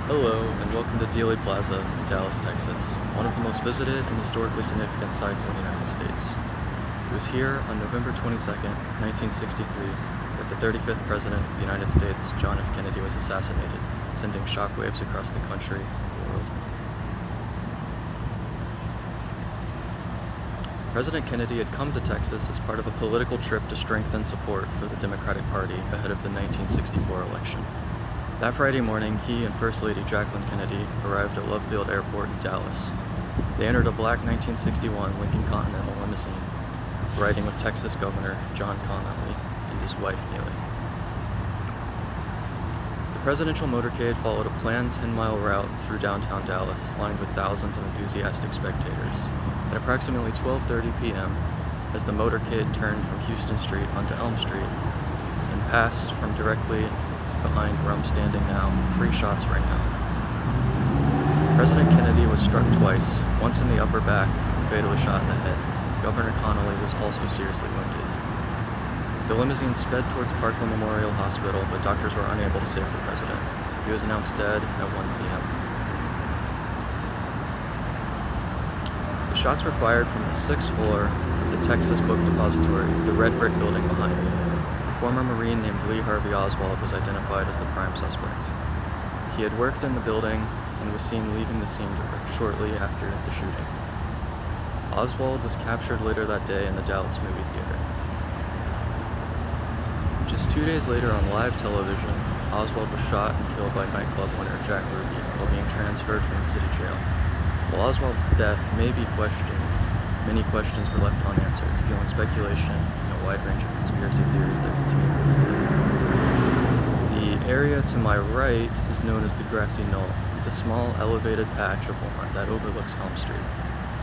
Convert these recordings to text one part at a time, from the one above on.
Hello, and welcome to Dealey Plaza, Dallas, Texas, one of the most visited and historically significant sites in the United States. It was here on November 22nd, 1963, that the 35th President of the United States, John F. Kennedy, was assassinated, sending shockwaves across the country and the world. President Kennedy had come to Texas as part of a political trip to strengthen support for the Democratic Party ahead of the 1964 election. That Friday morning, he and First Lady Jacqueline Kennedy arrived at Love Field Airport in Dallas. They entered a black 1961 Lincoln Continental limousine, riding with Texas Governor John Connally and his wife Neely. The presidential motorcade followed a planned 10-mile route through downtown Dallas, lined with thousands of enthusiastic spectators. At approximately 12:30 p.m., as the motorcade turned from Houston Street onto Elm Street and passed from directly behind where I'm standing now, 3 shots rang out. President Kennedy was struck twice, once in the upper back, and fatally shot in the head. Governor Connally was also seriously wounded. The limousine sped towards Parkland Memorial Hospital, but doctors were unable to save the president. He was announced dead at 1 p.m. The shots were fired from the 6th floor of the Texas Book Depository, the red brick building behind me. A former Marine named Lee Harvey Oswald was identified as the prime suspect. He had worked in the building and was seen leaving the scene shortly after the shooting. Oswald was captured later that day in the Dallas movie theater. Just 2 days later on live television, Oswald was shot and killed by nightclub owner Jack Ruby while being transferred from the city jail. While Oswald's death may be questioned, many questions were left unanswered, fueling speculation and a wide range of conspiracy theories that continue to this day. The area to my right is known as the Grassy Knoll. It's a small, elevated patch of lawn that overlooks Elm Street.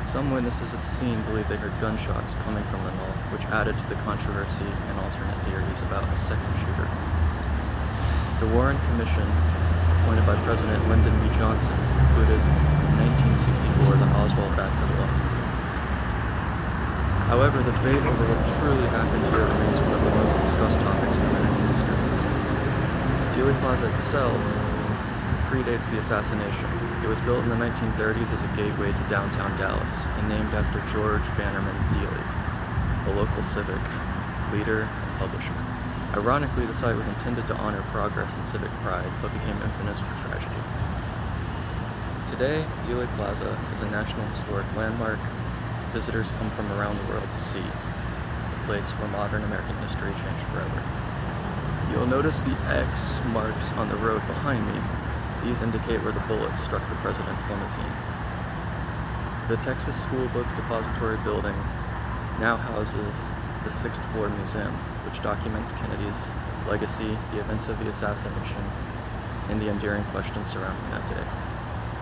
Some witnesses at the scene believe they heard gunshots coming from the knoll, which added to the controversy and alternate theories about a second shooter. The Warren Commission, appointed by President Lyndon B. Johnson, concluded in 1964 that Oswald acted alone. However, the debate over what truly happened here remains one of the most discussed topics in American history. Dealey Plaza itself predates the assassination. It was built in the 1930s as a gateway to downtown Dallas and named after George Bannerman Dealey, a local civic leader and publisher. Ironically, the site was intended to honor progress and civic pride, but became infamous for tragedy. Today, Dealey Plaza is a National Historic Landmark. Visitors come from around the world to see a place where modern American history changed forever. You'll notice the X marks on the road behind me. These indicate where the bullets struck the president's limousine. The Texas School Book Depository building now houses the 6th floor museum, which documents Kennedy's legacy, the events of the assassination, and the enduring questions surrounding that day.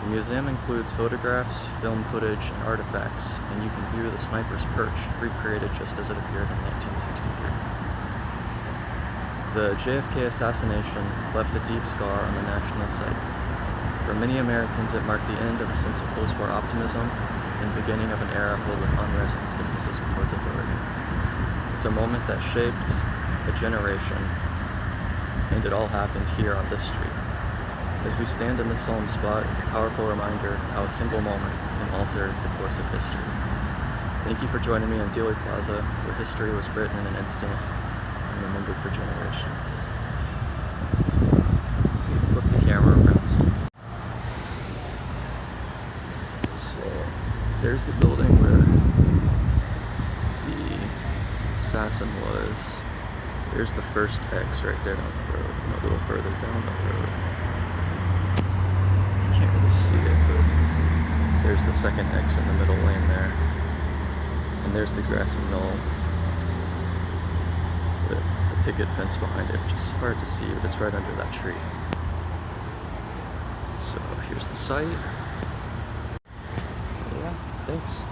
The museum includes photographs, film footage, and artifacts, and you can view the sniper's perch, recreated just as it appeared in 1963. The JFK Assassination left a deep scar on the national psyche. For many Americans, it marked the end of a sense of post-war optimism and the beginning of an era filled with unrest and skepticism towards authority. It's a moment that shaped a generation, and it all happened here on this street. As we stand in this solemn spot, it's a powerful reminder how a single moment can alter the course of history. Thank you for joining me on Dealey Plaza, where history was written in an instant and remembered for generations. Flip the camera around some. So, there's the building where the assassin was. There's the first X right there on the road, and a little further down the road. Can't really see it, but there's the second X in the middle lane there. And there's the Grassy Knoll with the picket fence behind it, which is hard to see, but it's right under that tree. So here's the site. Yeah, thanks.